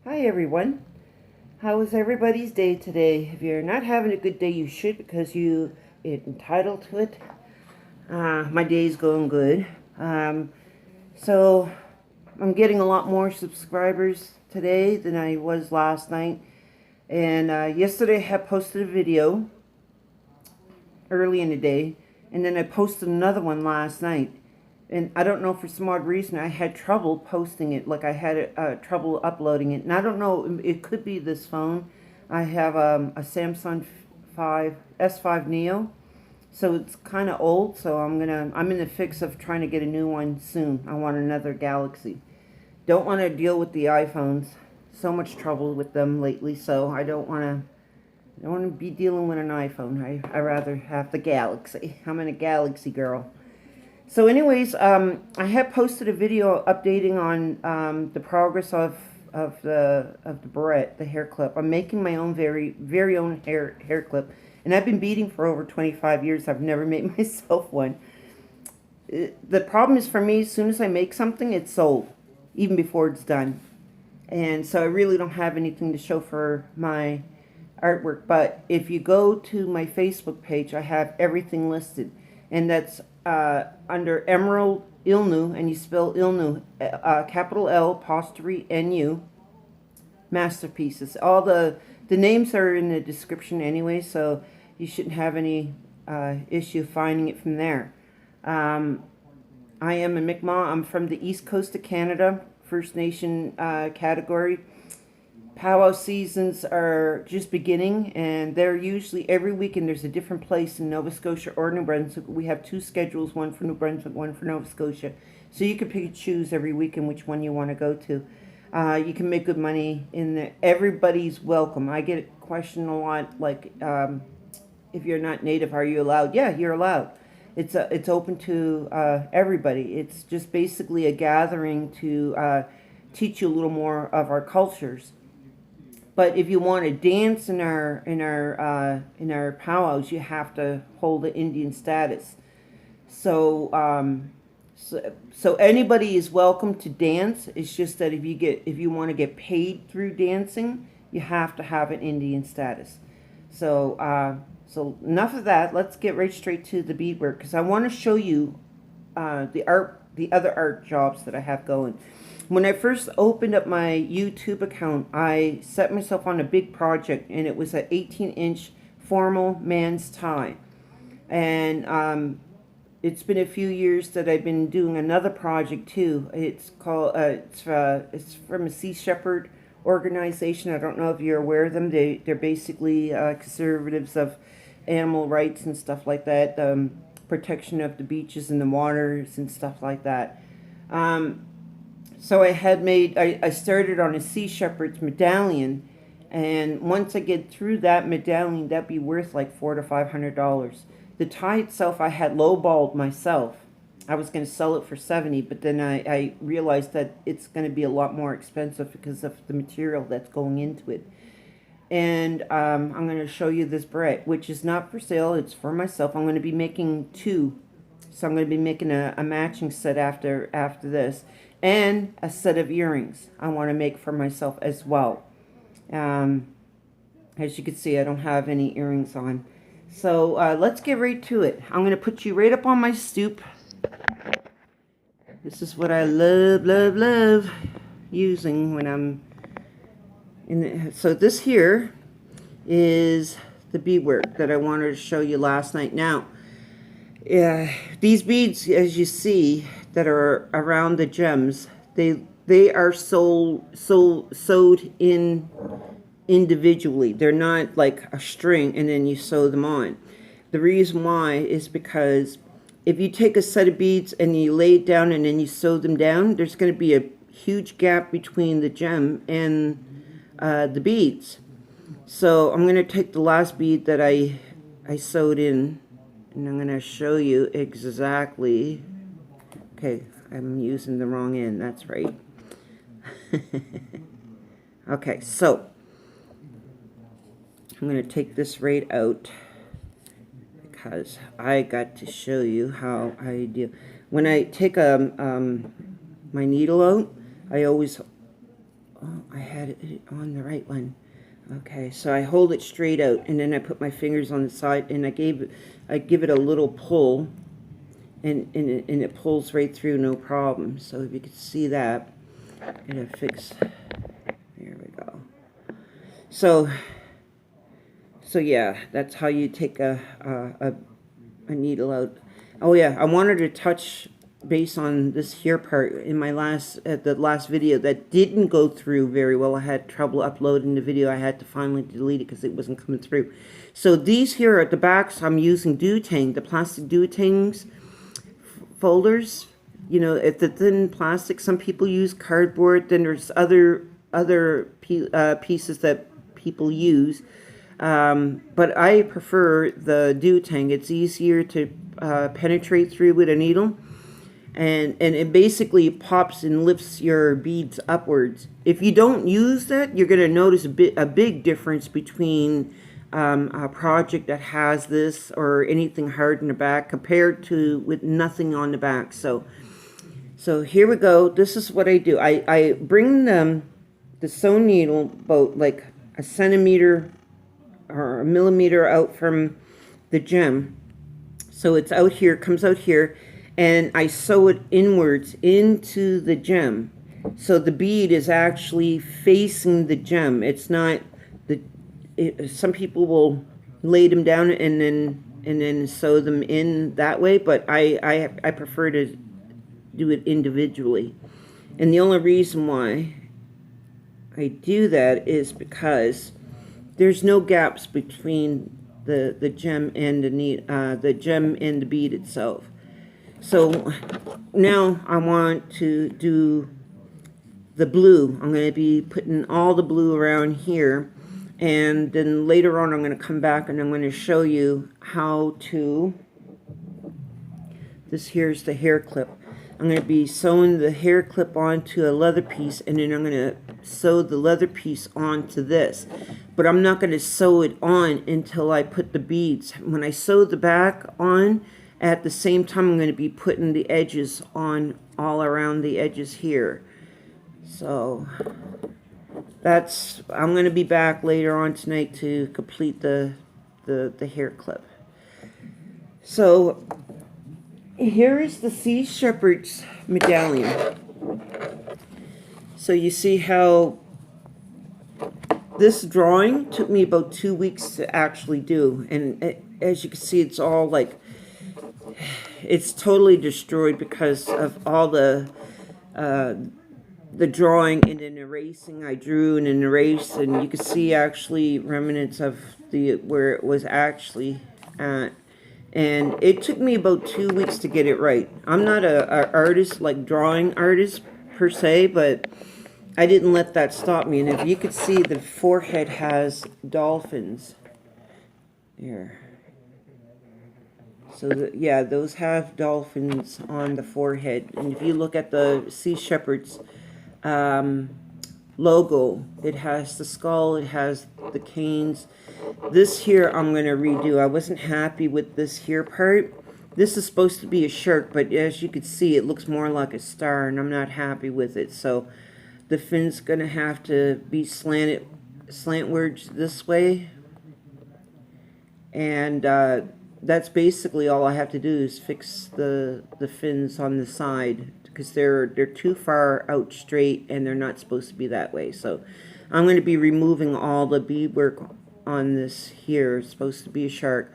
Hi everyone. How was everybody's day today? If you're not having a good day, you should because you are entitled to it. My day's going good. So I'm getting a lot more subscribers today than I was last night. And yesterday I had posted a video early in the day, and then I posted another one last night. And I don't know, for some odd reason I had trouble posting it, like I had trouble uploading it. And I don't know, it could be this phone. I have a Samsung 5 S5 Neo, so it's kind of old. So I'm in the fix of trying to get a new one soon. I want another Galaxy. Don't want to deal with the iPhones. So much trouble with them lately. So I don't want to be dealing with an iPhone. I rather have the Galaxy. I'm a Galaxy girl. So anyways, I have posted a video updating on the progress of the barrette, the hair clip. I'm making my own very own hair clip, and I've been beading for over 25 years. I've never made myself one. The problem is, for me, as soon as I make something, it's sold, even before it's done. And so I really don't have anything to show for my artwork. But if you go to my Facebook page, I have everything listed, and that's under Emerald Ilnu, and you spell Ilnu, capital L apostrophe N-U, masterpieces. All the names are in the description anyway, so you shouldn't have any issue finding it from there. I am a Mi'kmaq. I'm from the east coast of Canada, First Nation category. Powwow seasons are just beginning, and they're usually every weekend. There's a different place in Nova Scotia or New Brunswick. We have two schedules, one for New Brunswick, one for Nova Scotia. So you can pick and choose every weekend which one you want to go to. You can make good money in there. Everybody's welcome. I get questioned a lot, like, if you're not native, are you allowed? Yeah, you're allowed. It's open to everybody. It's just basically a gathering to teach you a little more of our cultures. But if you want to dance in our powwows, you have to hold the Indian status. So so anybody is welcome to dance. It's just that if you want to get paid through dancing, you have to have an Indian status. So so enough of that. Let's get right straight to the beadwork, because I want to show you the other art jobs that I have going. When I first opened up my YouTube account, I set myself on a big project, and it was an 18-inch formal man's tie. And it's been a few years that I've been doing another project too. It's called it's from a Sea Shepherd organization. I don't know if you're aware of them. They're basically conservatives of animal rights and stuff like that, protection of the beaches and the waters and stuff like that. So I started on a Sea Shepherd's medallion, and once I get through that medallion, that'd be worth like $400 to $500. The tie itself, I had lowballed myself. I was going to sell it for $70, but then I realized that it's going to be a lot more expensive because of the material that's going into it. And I'm going to show you this barrette, which is not for sale. It's for myself. I'm going to be making two. So I'm going to be making a matching set after this. And a set of earrings I want to make for myself as well. As you can see, I don't have any earrings on. So let's get right to it. I'm going to put you right up on my stoop. This is what I love using when I'm in the... So this here is the beadwork that I wanted to show you last night. Now, these beads, as you see, that are around the gems, they are sewed in individually. They're not like a string and then you sew them on. The reason why is because if you take a set of beads and you lay it down and then you sew them down, there's going to be a huge gap between the gem and the beads. So I'm going to take the last bead that I sewed in, and I'm going to show you exactly. Okay, I'm using the wrong end. That's right. Okay, so I'm going to take this right out because I got to show you how I do. When I take my needle out, I always Oh, I had it on the right one. Okay, so I hold it straight out, and then I put my fingers on the side, and I give it a little pull, and it pulls right through, no problem. So if you could see that, I'm gonna fix. There we go. So yeah, that's how you take a needle out. Oh yeah, I wanted to touch base on this here part in my the last video that didn't go through very well. I had trouble uploading the video. I had to finally delete it because it wasn't coming through. So these here at the backs, I'm using Duotang, the plastic Duotangs folders. You know, it's the thin plastic. Some people use cardboard. Then there's other pieces that people use. But I prefer the Duotang. It's easier to penetrate through with a needle, and it basically pops and lifts your beads upwards. If you don't use that, you're going to notice a big difference between a project that has this or anything hard in the back compared to with nothing on the back. So here we go. This is what I do. I bring the sewn needle about like a centimeter or a millimeter out from the gem. So it's out here, comes out here, and I sew it inwards into the gem. So the bead is actually facing the gem. It's not some people will lay them down and then sew them in that way, but I prefer to do it individually. And the only reason why I do that is because there's no gaps between the gem and the gem and the bead itself. So now I want to do the blue. I'm going to be putting all the blue around here, and then later on I'm going to come back and I'm going to show you how to. This here's the hair clip. I'm going to be sewing the hair clip onto a leather piece, and then I'm going to sew the leather piece onto this. But I'm not going to sew it on until I put the beads. When I sew the back on, at the same time I'm going to be putting the edges on all around the edges here. So I'm going to be back later on tonight to complete the hair clip. So here is the Sea Shepherd's medallion. So you see how this drawing took me about 2 weeks to actually do, and as you can see, it's all like, it's totally destroyed because of all the drawing and then erasing. I drew and then erased, and you can see actually remnants of where it was actually at. And it took me about 2 weeks to get it right. I'm not a artist, like drawing artist per se, but I didn't let that stop me. And if you could see, the forehead has dolphins. Here. So yeah, those have dolphins on the forehead. And if you look at the Sea Shepherd's logo, it has the skull, it has the canes. This here I'm going to redo. I wasn't happy with this here part. This is supposed to be a shark, but as you can see, it looks more like a star, and I'm not happy with it. So the fin's going to have to be slantwards this way. And that's basically all I have to do is fix the fins on the side, because they're too far out straight and they're not supposed to be that way. So I'm going to be removing all the beadwork on this here. It's supposed to be a shark,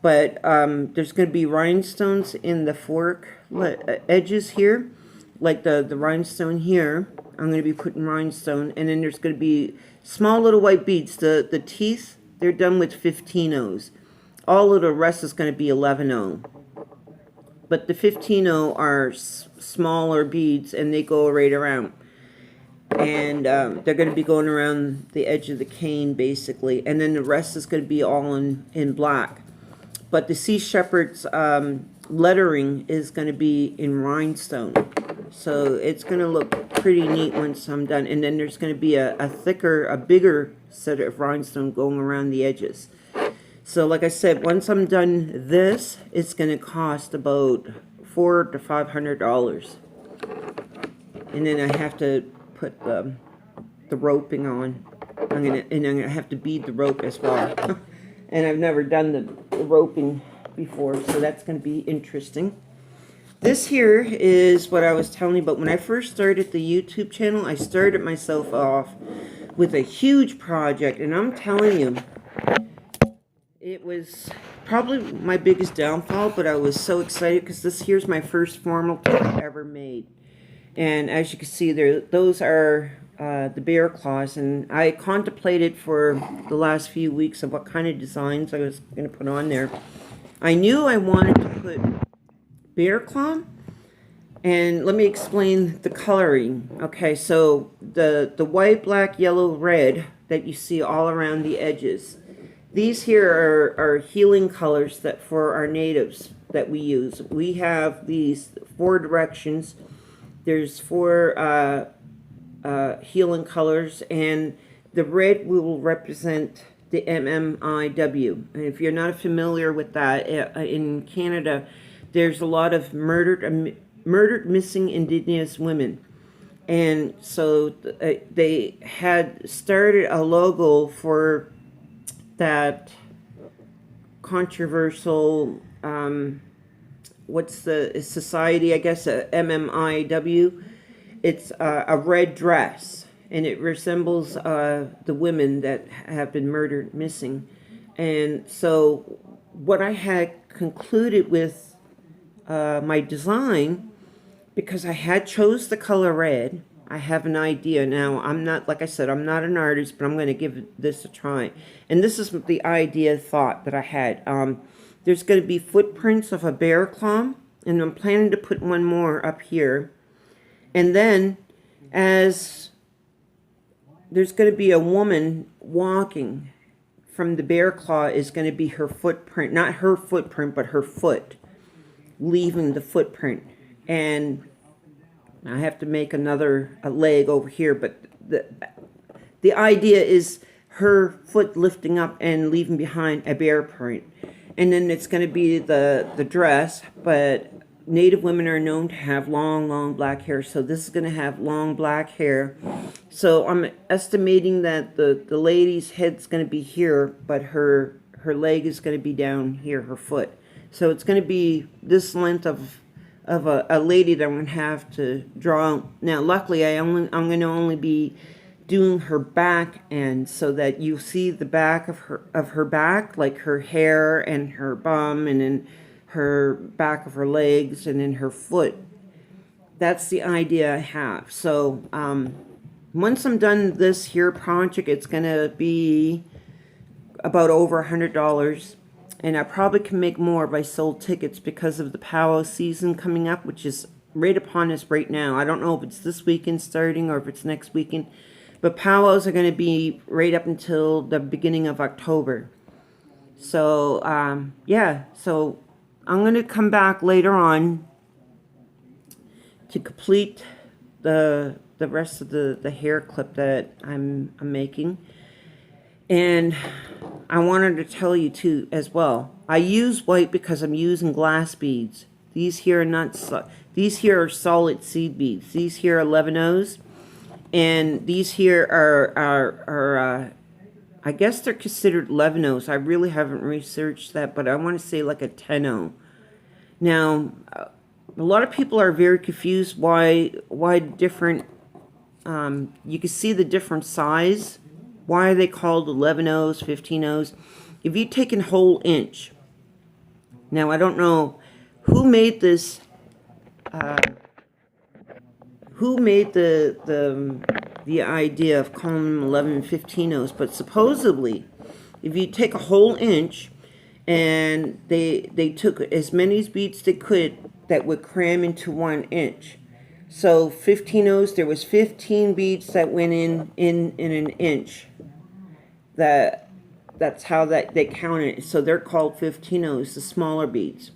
but there's going to be rhinestones in the fork edges here, like the rhinestone here. I'm going to be putting rhinestone, and then there's going to be small little white beads. The teeth, they're done with 15-0s. All of the rest is going to be 11-0. But the 15-0 are smaller beads, and they go right around. And they're going to be going around the edge of the cane, basically. And then the rest is going to be all in black. But the Sea Shepherd's lettering is going to be in rhinestone. So it's going to look pretty neat once I'm done. And then there's going to be a bigger set of rhinestone going around the edges. So like I said, once I'm done this, it's going to cost about $400 to $500. And then I have to put the the roping on. I'm gonna have to bead the rope as well. And I've never done the roping before, so that's gonna be interesting. This here is what I was telling you about. When I first started the YouTube channel, I started myself off with a huge project, and I'm telling you, it was probably my biggest downfall, but I was so excited because this here's my first formal kit ever made. And as you can see there, those are the bear claws, and I contemplated for the last few weeks of what kind of designs I was going to put on there. I knew I wanted to put bear claw, and let me explain the coloring. Okay, so the white, black, yellow, red that you see all around the edges, these here are healing colors that for our natives that we use. We have these 4 directions. There's 4 healing colors, and the red will represent the MMIW. And if you're not familiar with that, in Canada, there's a lot of murdered missing Indigenous women. And so they had started a logo for that controversial, what's the society, I guess, MMIW. It's a red dress, and it resembles the women that have been murdered missing. And so what I had concluded with my design, because I had chose the color red, I have an idea now. I'm not, like I said, I'm not an artist, but I'm going to give this a try. And this is the idea thought that I had. There's going to be footprints of a bear claw, and I'm planning to put one more up here. And then, as there's going to be a woman walking from the bear claw, is going to be her footprint, not her footprint, but her foot leaving the footprint. And I have to make a leg over here, but the idea is her foot lifting up and leaving behind a bear print. And then it's going to be the dress, but Native women are known to have long black hair, so this is going to have long black hair. So I'm estimating that the lady's head's going to be here, but her leg is going to be down here, her foot. So it's going to be this length of a lady that I'm going to have to draw out. Now, luckily, I'm going to only be doing her back end, so that you see the back of her back, like her hair and her bum, and then her back of her legs, and then her foot. That's the idea I have. So once I'm done this here project, it's going to be about over $100. And I probably can make more if I sold tickets, because of the powwow season coming up, which is right upon us right now. I don't know if it's this weekend starting or if it's next weekend. But powwows are going to be right up until the beginning of October. So, yeah. So I'm going to come back later on to complete the rest of the hair clip that I'm making. And I wanted to tell you too as well. I use white because I'm using glass beads. These here are not. These here are solid seed beads. These here are 11-O's, and these here are I guess they're considered 11-O's. I really haven't researched that, but I want to say like a 10-O. Now, a lot of people are very confused why different. You can see the different size. Why are they called 11-O's, 15-O's? If you take a whole inch. Now, I don't know who made this. Who made the idea of calling them 11 and 15-O's? But supposedly, if you take a whole inch, and they took as many beads they could that would cram into 1 inch. So 15-O's, there was 15 beads that went in an inch. That's how they counted it. So they're called 15-O's, the smaller beads.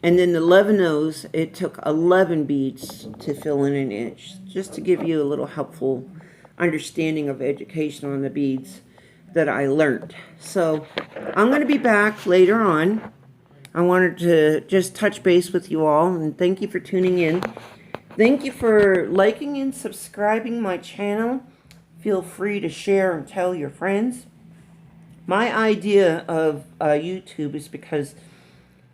And then the 11-O's, it took 11 beads to fill in an inch. Just to give you a little helpful understanding of education on the beads that I learned. So I'm going to be back later on. I wanted to just touch base with you all, and thank you for tuning in. Thank you for liking and subscribing my channel. feel free to share and tell your friends. My idea of YouTube is because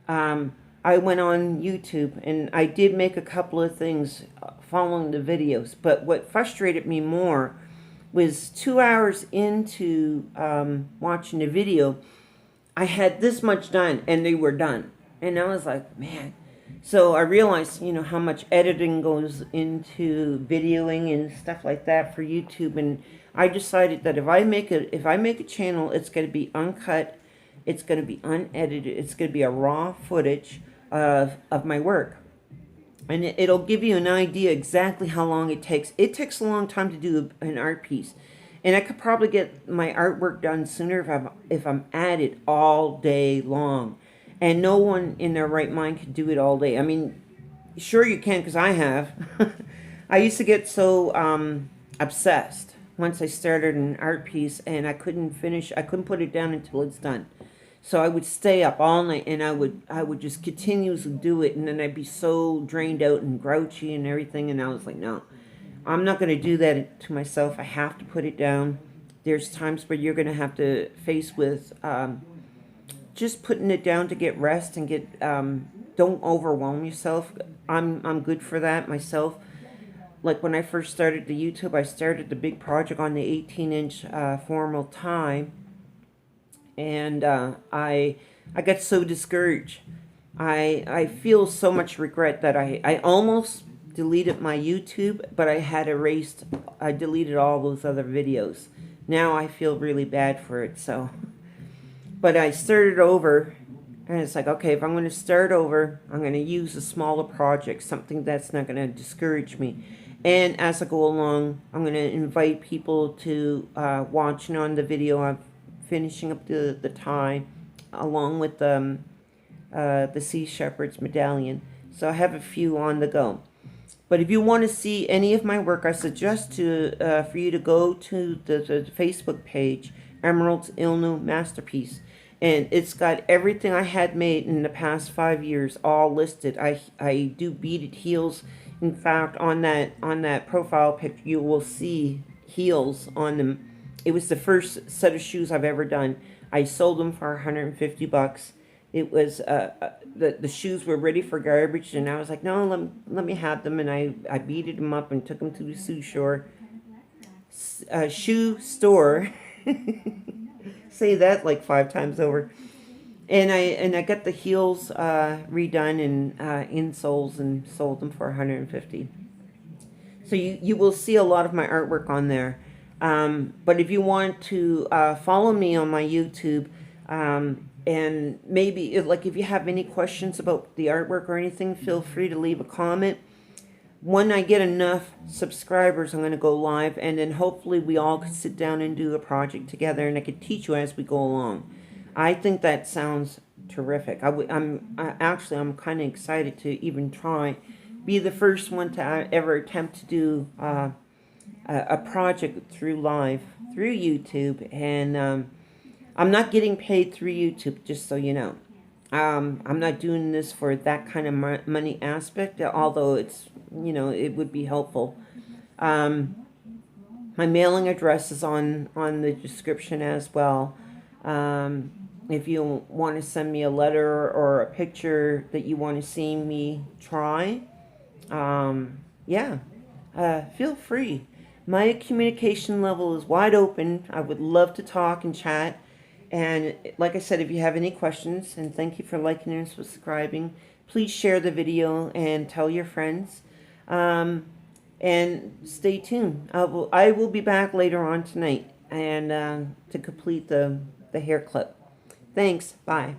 I went on YouTube and I did make a couple of things following the videos, but what frustrated me more was 2 hours into watching the video, I had this much done and they were done. And I was like, man. So I realized, how much editing goes into videoing and stuff like that for YouTube. And I decided that if I make a channel, it's going to be uncut, it's going to be unedited, it's going to be a raw footage of my work. And it'll give you an idea exactly how long it takes. It takes a long time to do an art piece. And I could probably get my artwork done sooner if I'm at it all day long. And no one in their right mind can do it all day. I mean, sure you can, because I have. I used to get so obsessed once I started an art piece, and I couldn't put it down until it's done. So I would stay up all night, and I would just continuously do it, and then I'd be so drained out and grouchy and everything, and I was like, no, I'm not going to do that to myself. I have to put it down. There's times where you're going to have to face with just putting it down to get rest and get don't overwhelm yourself. I'm good for that myself. Like when I first started the YouTube, I started the big project on the 18-inch formal tie, and I got so discouraged. I feel so much regret that I almost deleted my YouTube, but I deleted all those other videos. Now I feel really bad for it, so. But I started over, and it's like, okay, if I'm going to start over, I'm going to use a smaller project, something that's not going to discourage me. And as I go along, I'm going to invite people to watch on the video. I'm finishing up the tie, along with the Sea Shepherd's medallion. So I have a few on the go. But if you want to see any of my work, I suggest for you to go to the Facebook page, Emerald's Ilnu Masterpiece. And it's got everything I had made in the past 5 years all listed. I do beaded heels. In fact, on that profile picture, you will see heels on them. It was the first set of shoes I've ever done. I sold them for $150. It was the shoes were ready for garbage, and I was like, no, let me have them. And I beaded them up and took them to the shoe store. Say that like 5 times over. And I got the heels redone and insoles and sold them for $150. So you will see a lot of my artwork on there. But if you want to follow me on my YouTube, and maybe if you have any questions about the artwork or anything, feel free to leave a comment. When I get enough subscribers, I'm going to go live, and then hopefully we all can sit down and do a project together, and I can teach you as we go along. I think that sounds terrific. I'm kind of excited to even be the first one to ever attempt to do a project through YouTube, and I'm not getting paid through YouTube, just so you know. I'm not doing this for that kind of money aspect, although it's, it would be helpful. My mailing address is on the description as well. If you want to send me a letter or a picture that you want to see me try, feel free. My communication level is wide open. I would love to talk and chat. And like I said, if you have any questions, and thank you for liking and subscribing, please share the video and tell your friends. And stay tuned. I will be back later on tonight and to complete the hair clip. Thanks. Bye.